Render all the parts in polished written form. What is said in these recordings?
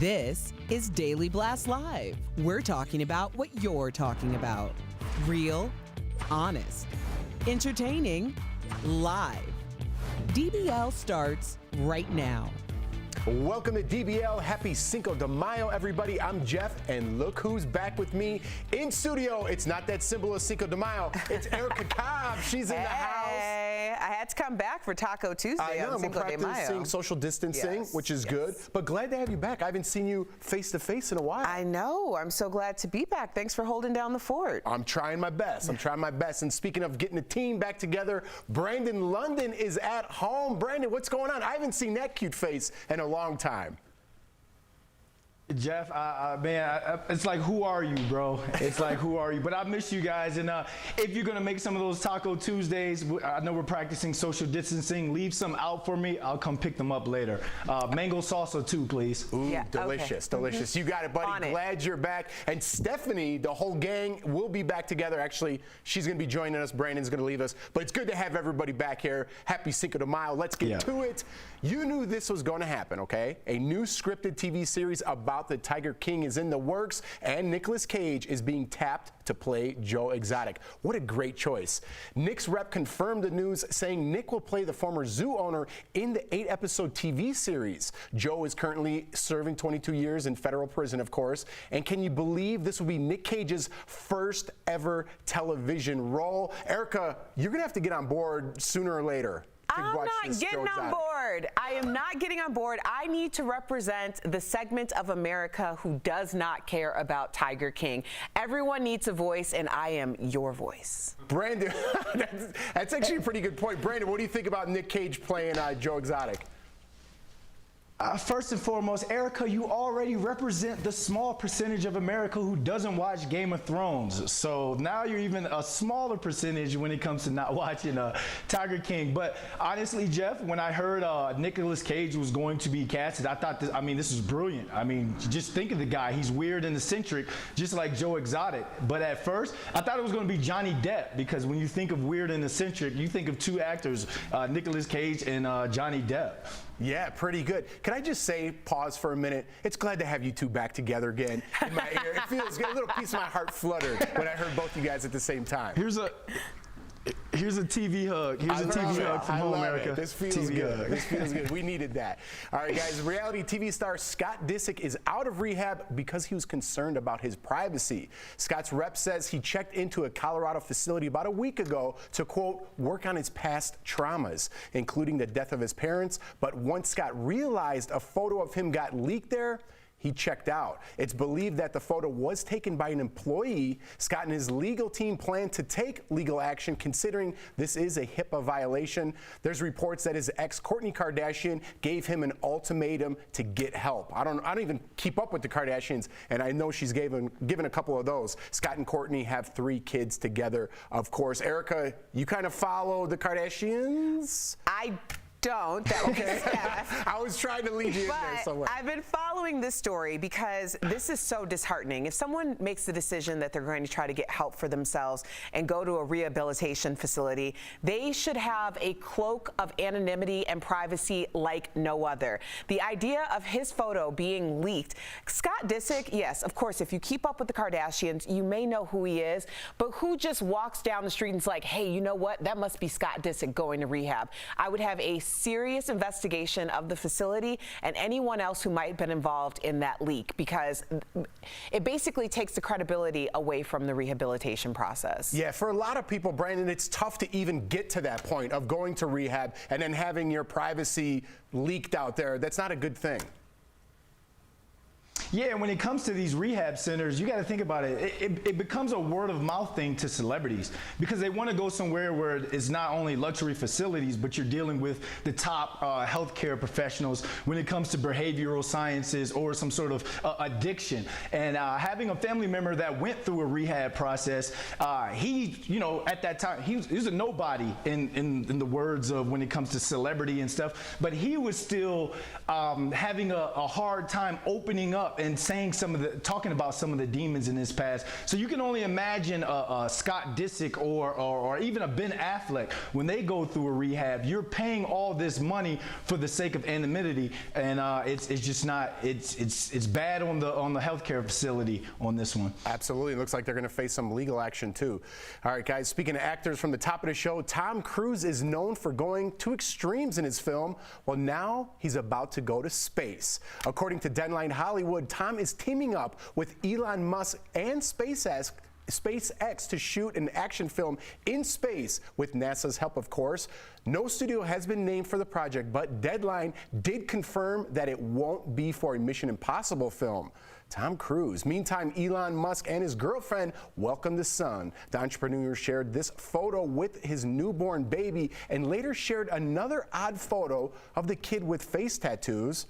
This is Daily Blast Live. We're talking about what you're talking about. Real, honest, entertaining, live. DBL starts right now. Welcome to DBL. Happy Cinco de Mayo, everybody. I'm Jeff, and look who's back with me in studio. It's not that simple as Cinco de Mayo. It's Erica Cobb. She's in the house. Hey, I had to come back for Taco Tuesday on Cinco de Mayo. We're practicing social distancing, which is good. But glad to have you back. I haven't seen you face to face in a while. I know. I'm so glad to be back. Thanks for holding down the fort. I'm trying my best. And speaking of getting the team back together, Brandon London is at home. Brandon, what's going on? I haven't seen that cute face in a long time. Jeff, it's like, who are you, bro? It's like, who are you? But I miss you guys. And if you're going to make some of those Taco Tuesdays, I know we're practicing social distancing. Leave some out for me. I'll come pick them up later. Mango salsa, too, please. Ooh, yeah, delicious, okay. Delicious. You got it, buddy. Glad you're back. And Stephanie, the whole gang, will be back together. Actually, she's going to be joining us. Brandon's going to leave us. But it's good to have everybody back here. Happy Cinco de Mayo. Let's get to it. You knew this was going to happen, okay? A new scripted TV series about the Tiger King is in the works, and Nicolas Cage is being tapped to play Joe Exotic. What a great choice. Nick's rep confirmed the news, saying Nick will play the former zoo owner in the 8-episode TV series. Joe is currently serving 22 years in federal prison, of course. And can you believe this will be Nick Cage's first ever television role? Erica, you're going to have to get on board sooner or later. I'm not getting on board. I am not getting on board. I need to represent the segment of America who does not care about Tiger King. Everyone needs a voice, and I am your voice. Brandon, that's actually a pretty good point. Brandon, what do you think about Nick Cage playing Joe Exotic? First and foremost, Erica, you already represent the small percentage of America who doesn't watch Game of Thrones. So now you're even a smaller percentage when it comes to not watching Tiger King. But honestly, Jeff, when I heard Nicolas Cage was going to be casted, I thought, this is brilliant. I mean, just think of the guy. He's weird and eccentric, just like Joe Exotic. But at first, I thought it was going to be Johnny Depp, because when you think of weird and eccentric, you think of two actors, Nicolas Cage and Johnny Depp. Yeah, pretty good. Can I just say, pause for a minute? It's glad to have you two back together again in my ear. It feels good. A little piece of my heart fluttered when I heard both you guys at the same time. Here's a TV hug. Here's a TV hug from home, America. This feels good. This feels good. We needed that. All right, guys. Reality TV star Scott Disick is out of rehab because he was concerned about his privacy. Scott's rep says he checked into a Colorado facility about a week ago to, quote, work on his past traumas, including the death of his parents. But once Scott realized a photo of him got leaked there, he checked out. It's believed that the photo was taken by an employee. Scott and his legal team plan to take legal action, considering this is a HIPAA violation. There's reports that his ex, Kourtney Kardashian, gave him an ultimatum to get help. I don't even keep up with the Kardashians, and I know she's given a couple of those. Scott and Kourtney have 3 kids together, of course. Erica, you kind of follow the Kardashians? I don't. That would be Steph. I was trying to lead you in there somewhere. I've been following this story because this is so disheartening. If someone makes the decision that they're going to try to get help for themselves and go to a rehabilitation facility, they should have a cloak of anonymity and privacy like no other. The idea of his photo being leaked, Scott Disick, yes, of course, if you keep up with the Kardashians, you may know who he is, but who just walks down the street and is like, hey, you know what? That must be Scott Disick going to rehab. I would have a serious investigation of the facility and anyone else who might have been involved in that leak, because it basically takes the credibility away from the rehabilitation process. Yeah, for a lot of people, Brandon, it's tough to even get to that point of going to rehab and then having your privacy leaked out there. That's not a good thing. Yeah, when it comes to these rehab centers, you got to think about it. It becomes a word of mouth thing to celebrities, because they want to go somewhere where it's not only luxury facilities, but you're dealing with the top healthcare professionals when it comes to behavioral sciences or some sort of addiction. And having a family member that went through a rehab process, he, at that time, he was a nobody in the words of when it comes to celebrity and stuff, but he was still having a hard time opening up and talking about some of the demons in his past. So you can only imagine Scott Disick or even a Ben Affleck when they go through a rehab. You're paying all this money for the sake of anonymity, and it's just not. It's bad on the healthcare facility on this one. Absolutely. It looks like they're going to face some legal action too. All right, guys. Speaking of actors, from the top of the show, Tom Cruise is known for going to extremes in his film. Well, now he's about to go to space. According to Deadline Hollywood, Tom is teaming up with Elon Musk and SpaceX to shoot an action film in space with NASA's help, of course. No studio has been named for the project, but Deadline did confirm that it won't be for a Mission Impossible film. Tom Cruise. Meantime, Elon Musk and his girlfriend welcomed the son. The entrepreneur shared this photo with his newborn baby and later shared another odd photo of the kid with face tattoos.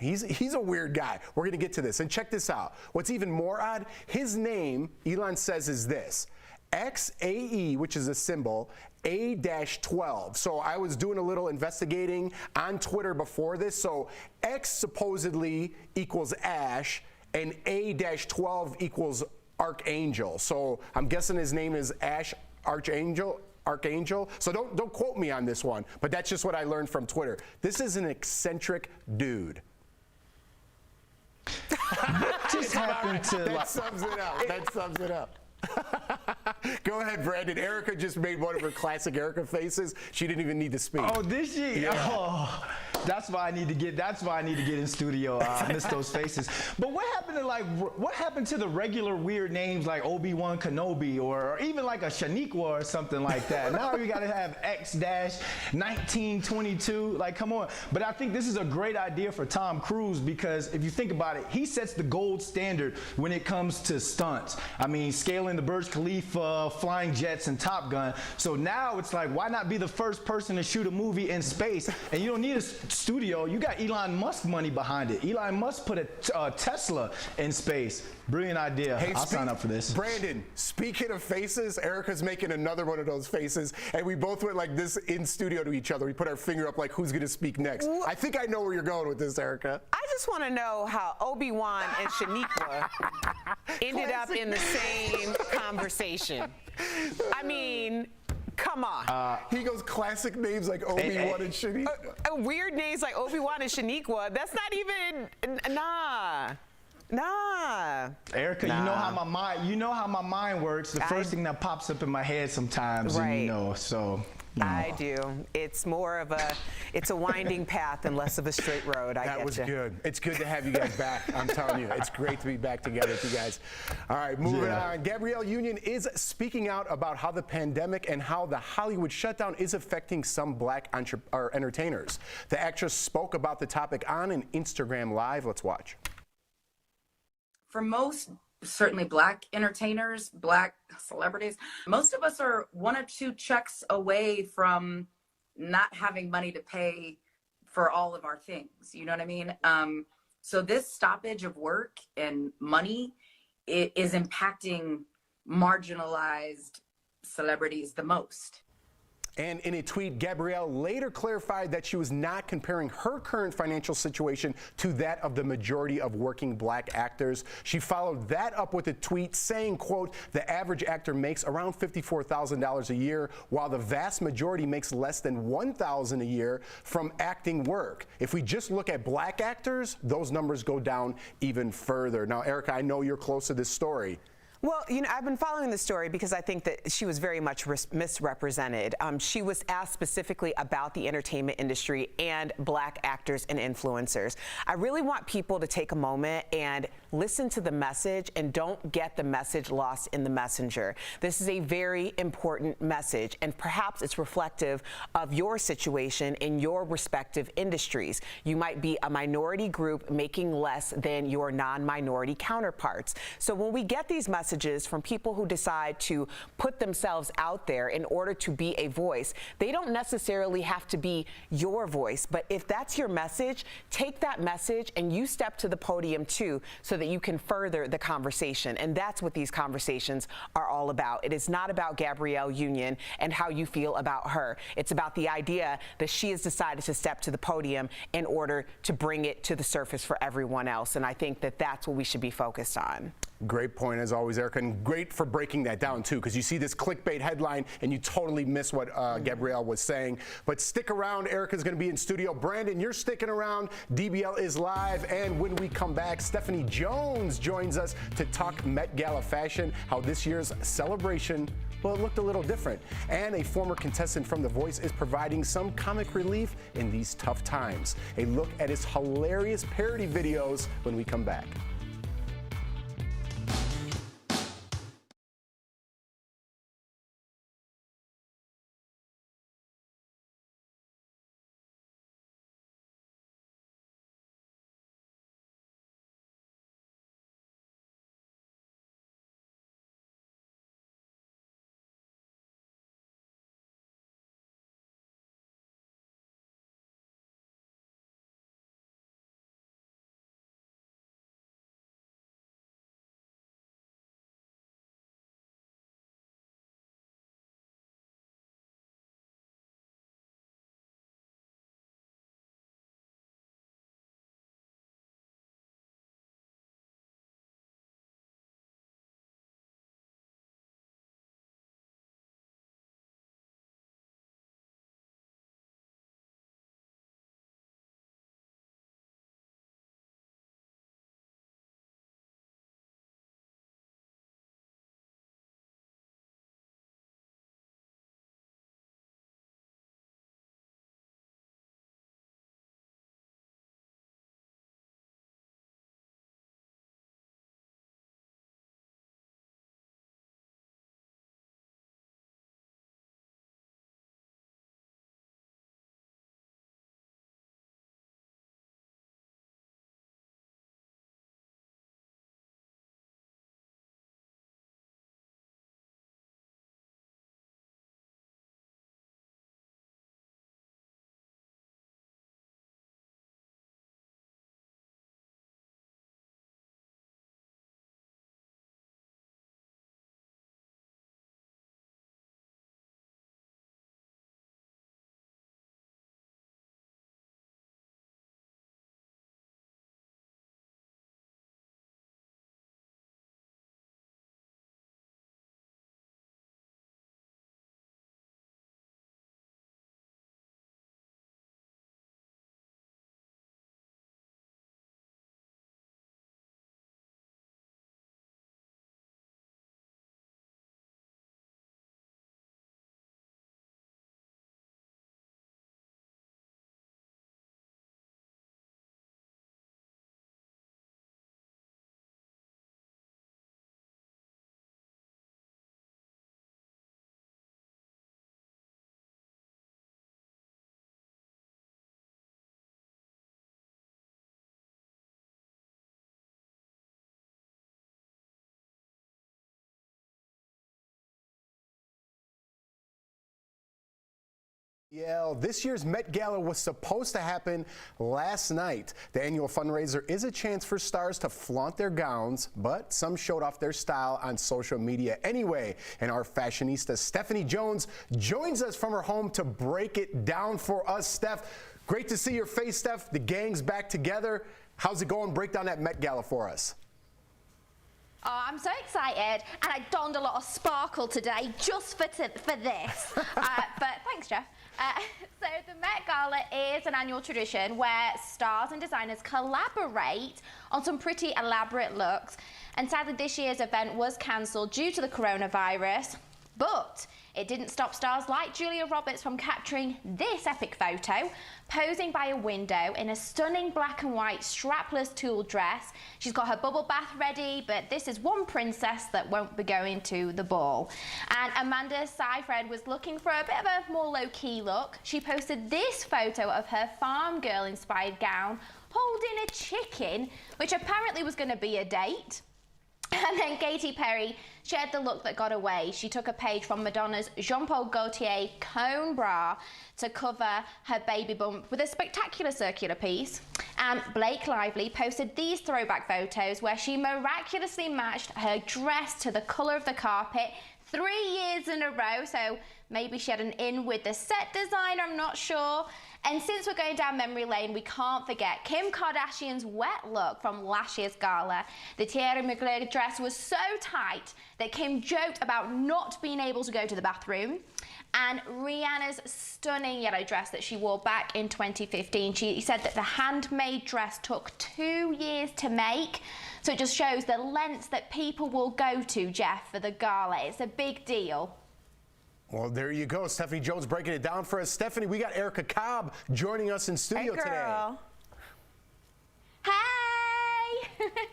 He's a weird guy. We're going to get to this. And check this out. What's even more odd, his name, Elon says, is this: XAE, which is a symbol, A-12. So I was doing a little investigating on Twitter before this. So X supposedly equals Ash, and A-12 equals Archangel. So I'm guessing his name is Ash Archangel. So don't quote me on this one, but that's just what I learned from Twitter. This is an eccentric dude. Just happened to that sums it up. That sums it up. Go ahead, Brandon. Erica just made one of her classic Erica faces. She didn't even need to speak. Oh, did she? Yeah. Oh, that's why I need to get. That's why I need to get in studio. I miss those faces. But what happened to the regular weird names like Obi-Wan Kenobi or even like a Shaniqua or something like that? Now you got to have X-1922. Like, come on. But I think this is a great idea for Tom Cruise because if you think about it, he sets the gold standard when it comes to stunts. I mean, scaling the Burj Khalifa, flying jets, and Top Gun. So now it's like, why not be the first person to shoot a movie in space? And you don't need a studio. You got Elon Musk money behind it. Elon Musk put a Tesla in space. Brilliant idea. Hey, I'll sign up for this. Brandon, speaking of faces, Erica's making another one of those faces, and we both went like this in studio to each other. We put our finger up like, who's going to speak next? I think I know where you're going with this, Erica. I just want to know how Obi-Wan and Shaniqua ended up in the same conversation. I mean, come on. He goes classic names like Obi-Wan and Shaniqua. Weird names like Obi-Wan and Shaniqua. That's not even, nah. Erica, you know how my mind works. The first thing that pops up in my head sometimes, right. and you know, so. You know. I do. It's more of it's a winding path and less of a straight road. That was good. It's good to have you guys back. I'm telling you, it's great to be back together with you guys. All right, moving on. Gabrielle Union is speaking out about how the pandemic and how the Hollywood shutdown is affecting some black entertainers. The actress spoke about the topic on an Instagram Live. Let's watch. For most, certainly black entertainers, black celebrities, most of us are 1 or 2 checks away from not having money to pay for all of our things. You know what I mean? So this stoppage of work and money is impacting marginalized celebrities the most. And in a tweet, Gabrielle later clarified that she was not comparing her current financial situation to that of the majority of working black actors. She followed that up with a tweet saying, quote, "The average actor makes around $54,000 a year, while the vast majority makes less than $1,000 a year from acting work. If we just look at black actors, those numbers go down even further." Now, Erica, I know you're close to this story. Well, you know, I've been following the story because I think that she was very much misrepresented. She was asked specifically about the entertainment industry and black actors and influencers. I really want people to take a moment and listen to the message and don't get the message lost in the messenger. This is a very important message, and perhaps it's reflective of your situation in your respective industries. You might be a minority group making less than your non-minority counterparts. So when we get these messages, messages from people who decide to put themselves out there in order to be a voice. They don't necessarily have to be your voice, but if that's your message, take that message and you step to the podium too, so that you can further the conversation. And that's what these conversations are all about. It is not about Gabrielle Union and how you feel about her. It's about the idea that she has decided to step to the podium in order to bring it to the surface for everyone else. And I think that that's what we should be focused on. Great point as always, Erica, and great for breaking that down too, because you see this clickbait headline and you totally miss what Gabrielle was saying. But stick around, Erica's going to be in studio. Brandon, you're sticking around. DBL is live, and when we come back, Stephanie Jones joins us to talk Met Gala fashion, how this year's celebration, well, it looked a little different. And a former contestant from The Voice is providing some comic relief in these tough times. A look at his hilarious parody videos when we come back. Yeah, this year's Met Gala was supposed to happen last night. The annual fundraiser is a chance for stars to flaunt their gowns, but some showed off their style on social media anyway. And our fashionista Stephanie Jones joins us from her home to break it down for us. Steph, great to see your face, Steph. The gang's back together. How's it going? Break down that Met Gala for us. Oh, I'm so excited, and I donned a lot of sparkle today just for this. But thanks, Jeff. So the Met Gala is an annual tradition where stars and designers collaborate on some pretty elaborate looks. And sadly, this year's event was cancelled due to the coronavirus. But it didn't stop stars like Julia Roberts from capturing this epic photo, posing by a window in a stunning black and white strapless tulle dress. She's got her bubble bath ready, but this is one princess that won't be going to the ball. And Amanda Seyfried was looking for a bit of a more low-key look. She posted this photo of her farm girl-inspired gown holding a chicken, which apparently was going to be a date. And then Katy Perry shared the look that got away. She took a page from Madonna's Jean-Paul Gaultier cone bra to cover her baby bump with a spectacular circular piece. And Blake Lively posted these throwback photos where she miraculously matched her dress to the colour of the carpet 3 years in a row. So maybe she had an in with the set designer, I'm not sure. And since we're going down memory lane, we can't forget Kim Kardashian's wet look from last year's gala. The Thierry Mugler dress was so tight that Kim joked about not being able to go to the bathroom. And Rihanna's stunning yellow dress that she wore back in 2015, she said that the handmade dress took 2 years to make. So it just shows the lengths that people will go to, Jeff, for the gala. It's a big deal. Well, there you go. Stephanie Jones breaking it down for us. Stephanie, we got Erica Cobb joining us in studio Hey, girl. Hey!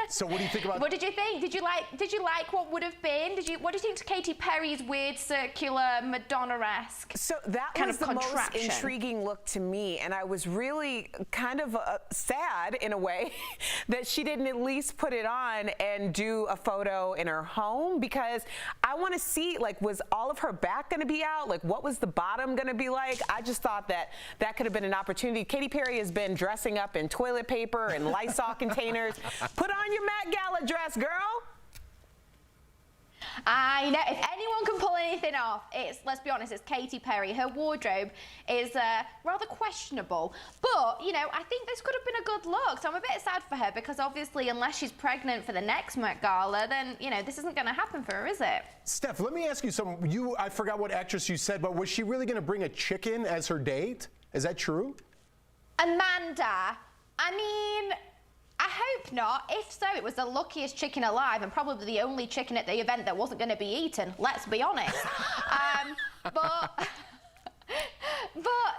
So what do you think about? What did you think? Did you like what would have been? What do you think to Katy Perry's weird circular Madonna-esque? So that kind was of the most contraption? intriguing look to me, and I was really kind of sad in a way that she didn't at least put it on and do a photo in her home, because I want to see, like, was all of her back going to be out? Like, what was the bottom going to be like? I just thought that could have been an opportunity. Katy Perry has been dressing up in toilet paper and Lysol containers. Put on your Met Gala dress, girl. I know. If anyone can pull anything off, let's be honest, it's Katy Perry. Her wardrobe is rather questionable. But, you know, I think this could have been a good look. So I'm a bit sad for her because obviously unless she's pregnant for the next Met Gala, then, you know, this isn't going to happen for her, is it? Steph, let me ask you something. I forgot what actress you said, but was she really going to bring a chicken as her date? Is that true? Amanda, I mean, I hope not. If so, it was the luckiest chicken alive and probably the only chicken at the event that wasn't going to be eaten, let's be honest. But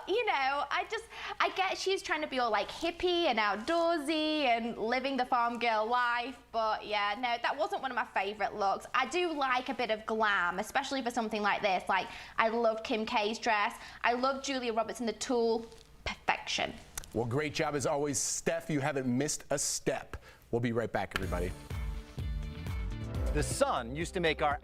you know, I get she's trying to be all like hippie and outdoorsy and living the farm girl life, but yeah, no, that wasn't one of my favorite looks. I do like a bit of glam, especially for something like this. Like, I loved Kim K's dress. I loved Julia Roberts in the tulle. Perfection. Well, great job as always, Steph. You haven't missed a step. We'll be right back, everybody. The sun used to make our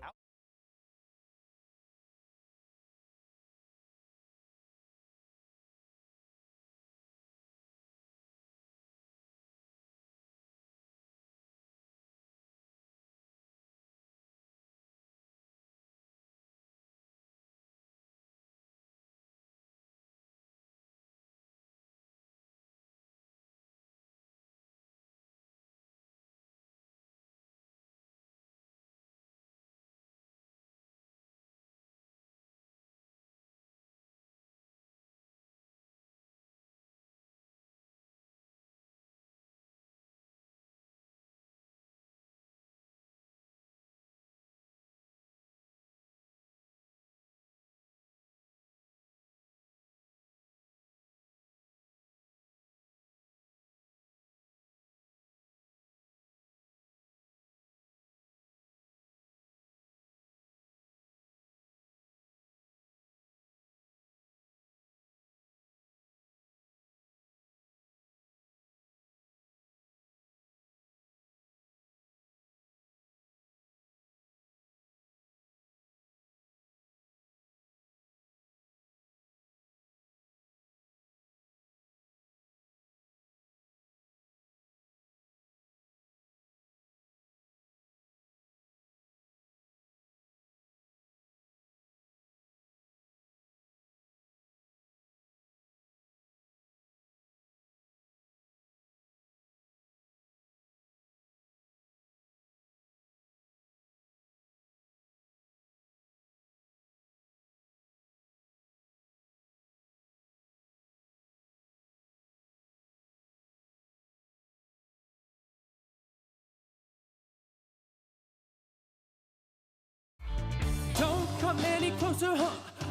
come any closer, huh?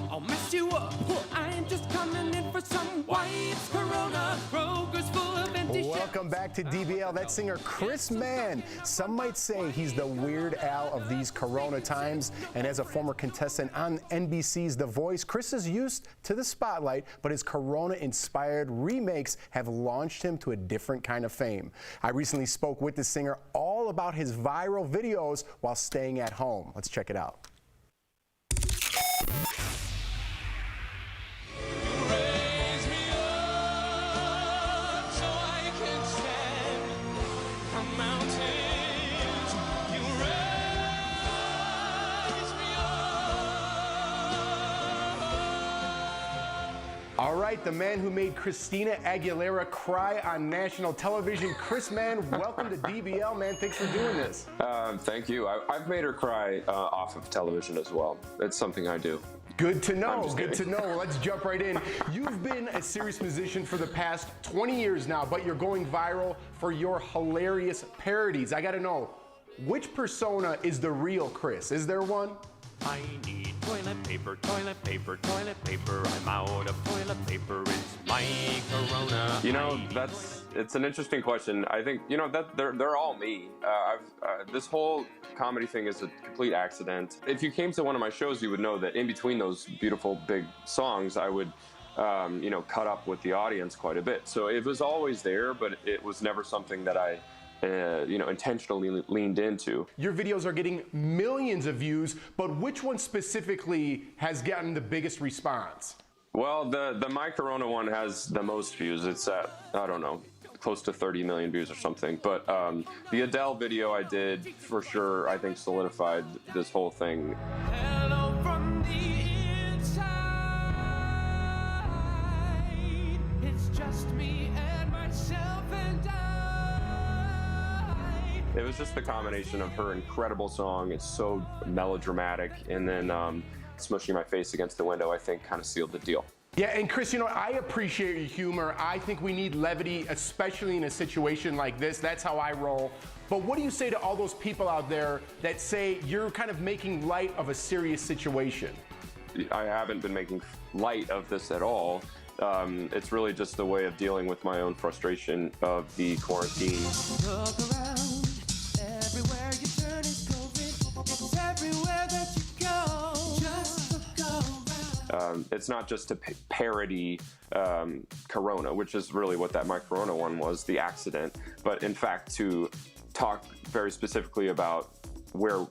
I'll mess you up. I ain't just coming in for some white Corona. Kroger's full of empty Welcome back to DBL. That singer Chris Mann. Some might say he's the Weird Al of these Corona times. And as a former contestant on NBC's The Voice, Chris is used to the spotlight, but his Corona-inspired remakes have launched him to a different kind of fame. I recently spoke with the singer all all about his viral videos while staying at home. Let's check it out. All right, the man who made Christina Aguilera cry on national television. Chris, man, welcome to DBL, man. Thanks for doing this. Thank you. I've made her cry off of television as well. It's something I do. Good to know. Good to know. Well, let's jump right in. You've been a serious musician for the past 20 years now, but you're going viral for your hilarious parodies. I got to know, which persona is the real Chris? Is there one? I need toilet paper, toilet paper, toilet paper. I'm out of toilet paper. It's my corona. You know, it's an interesting question. I think, you know, that they're all me. This whole comedy thing is a complete accident. If you came to one of my shows, you would know that in between those beautiful big songs, I would, you know, cut up with the audience quite a bit. So it was always there, but it was never something that I you know, intentionally leaned into. Your videos are getting millions of views, but which one specifically has gotten the biggest response? Well, the My Corona one has the most views. It's at, I don't know, close to 30 million views or something. But the Adele video I did, for sure, I think solidified this whole thing. Hello from the inside. It's just me and myself and I. It was just the combination of her incredible song. It's so melodramatic, and then smushing my face against the window, I think, kind of sealed the deal. Yeah, and Chris, you know, I appreciate your humor. I think we need levity, especially in a situation like this. That's how I roll. But what do you say to all those people out there that say you're kind of making light of a serious situation? I haven't been making light of this at all. It's really just a way of dealing with my own frustration of the quarantine. Look around. Everywhere you turn is COVID. It's everywhere that you go. Just go around. It's not just to parody Corona, which is really what that My Corona one was, the accident, but in fact to talk very specifically about where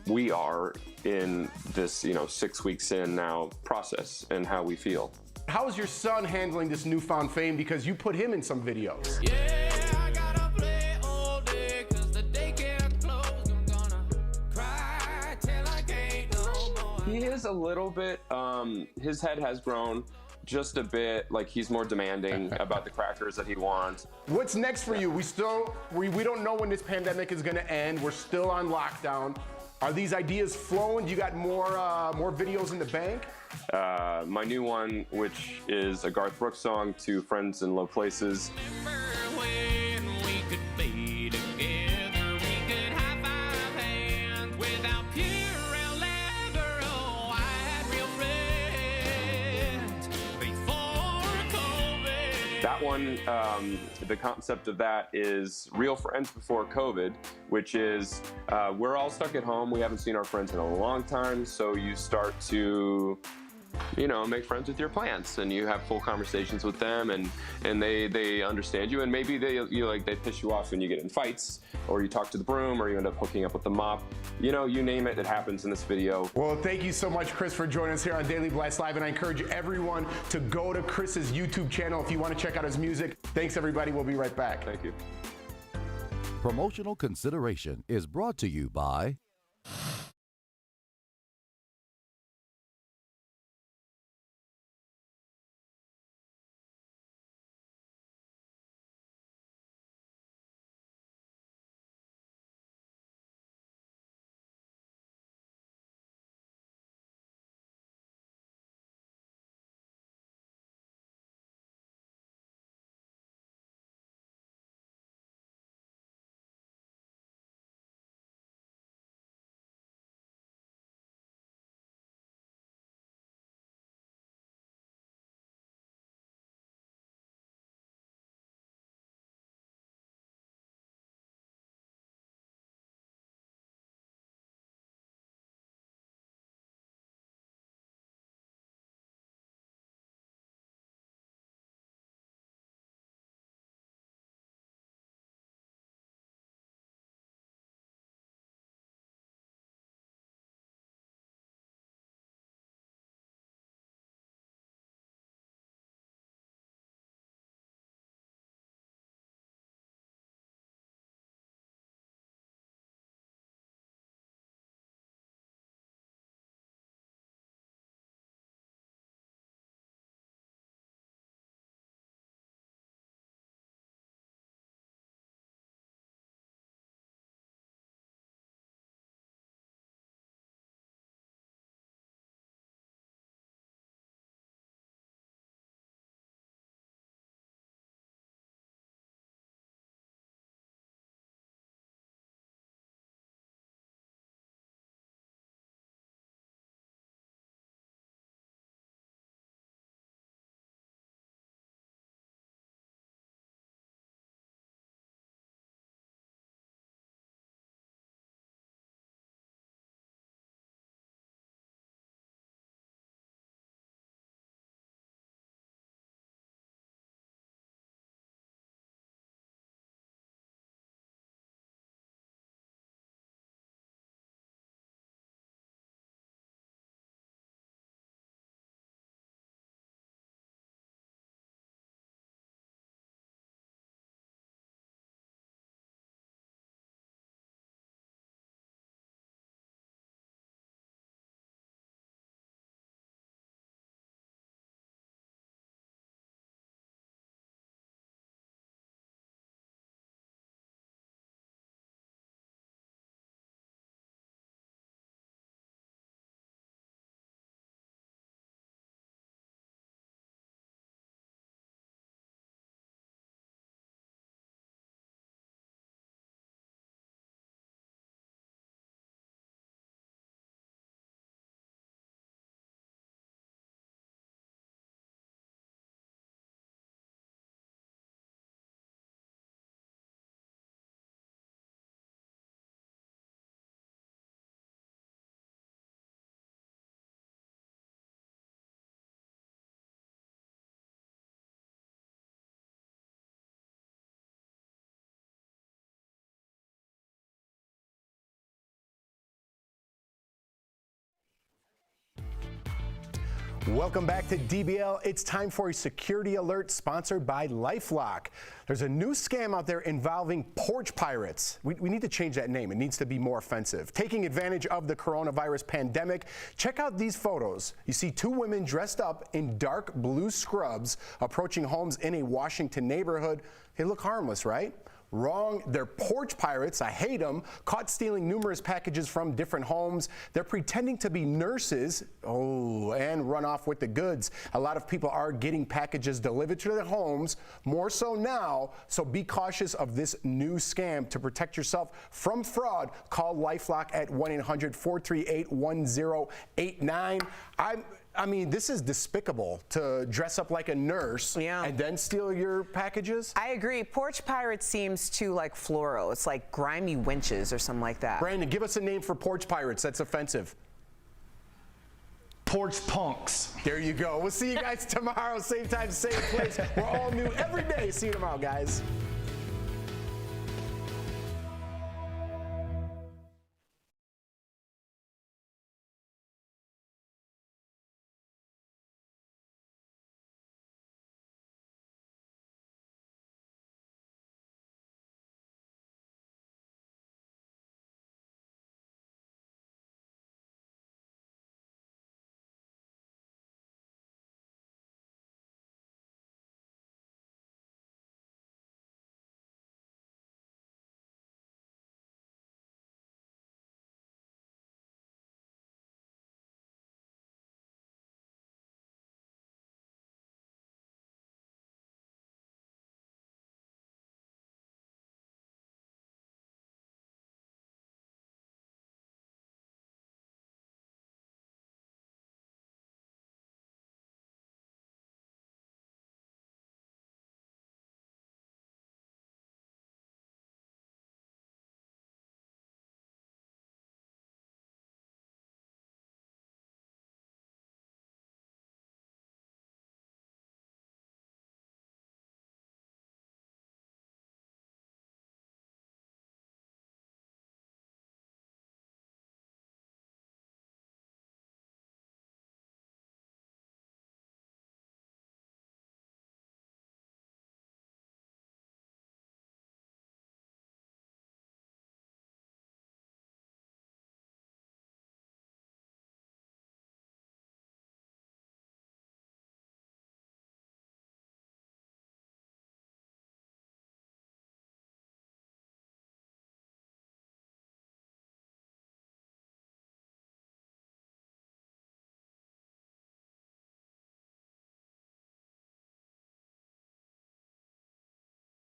we are in this, you know, 6 weeks in now process and how we feel. How is your son handling this newfound fame? Because you put him in some videos. Yeah, I gotta play all day 'cause the daycare closed. I'm gonna cry till I can't no more. He is a little bit, his head has grown just a bit, like he's more demanding about the crackers that he wants. What's next for you? We don't know when this pandemic is gonna end. We're still on lockdown. Are these ideas flowing? You got more videos in the bank? My new one, which is a Garth Brooks song, To Friends in Low Places. Remember when we could be together, we could high-five hands without Purell leather. Oh, I had real friends before COVID. That one, the concept of that is real friends before COVID, which is we're all stuck at home. We haven't seen our friends in a long time, so you start to, you know, make friends with your plants, and you have full conversations with them, and they understand you, and maybe they piss you off when you get in fights, or you talk to the broom, or you end up hooking up with the mop. You know, you name it, it happens in this video. Well, thank you so much, Chris, for joining us here on Daily Blast Live, and I encourage everyone to go to Chris's YouTube channel if you want to check out his music. Thanks, everybody. We'll be right back. Thank you. Promotional consideration is brought to you by Welcome back to DBL. It's time for a security alert sponsored by LifeLock. There's a new scam out there involving porch pirates. We need to change that name. It needs to be more offensive. Taking advantage of the coronavirus pandemic, check out these photos. You see two women dressed up in dark blue scrubs approaching homes in a Washington neighborhood. They look harmless, right? Wrong. They're porch pirates. I hate them. Caught stealing numerous packages from different homes. They're pretending to be nurses. Oh, and run off with the goods. A lot of people are getting packages delivered to their homes, more so now. So be cautious of this new scam. To protect yourself from fraud, call LifeLock at 1-800-438-1089. I mean, this is despicable to dress up like a nurse and then steal your packages. I agree. Porch pirate seems too like floral. It's like grimy wenches or something like that. Brandon, give us a name for porch pirates that's offensive. Porch punks. There you go. We'll see you guys tomorrow. Same time, same place. We're all new every day. See you tomorrow, guys.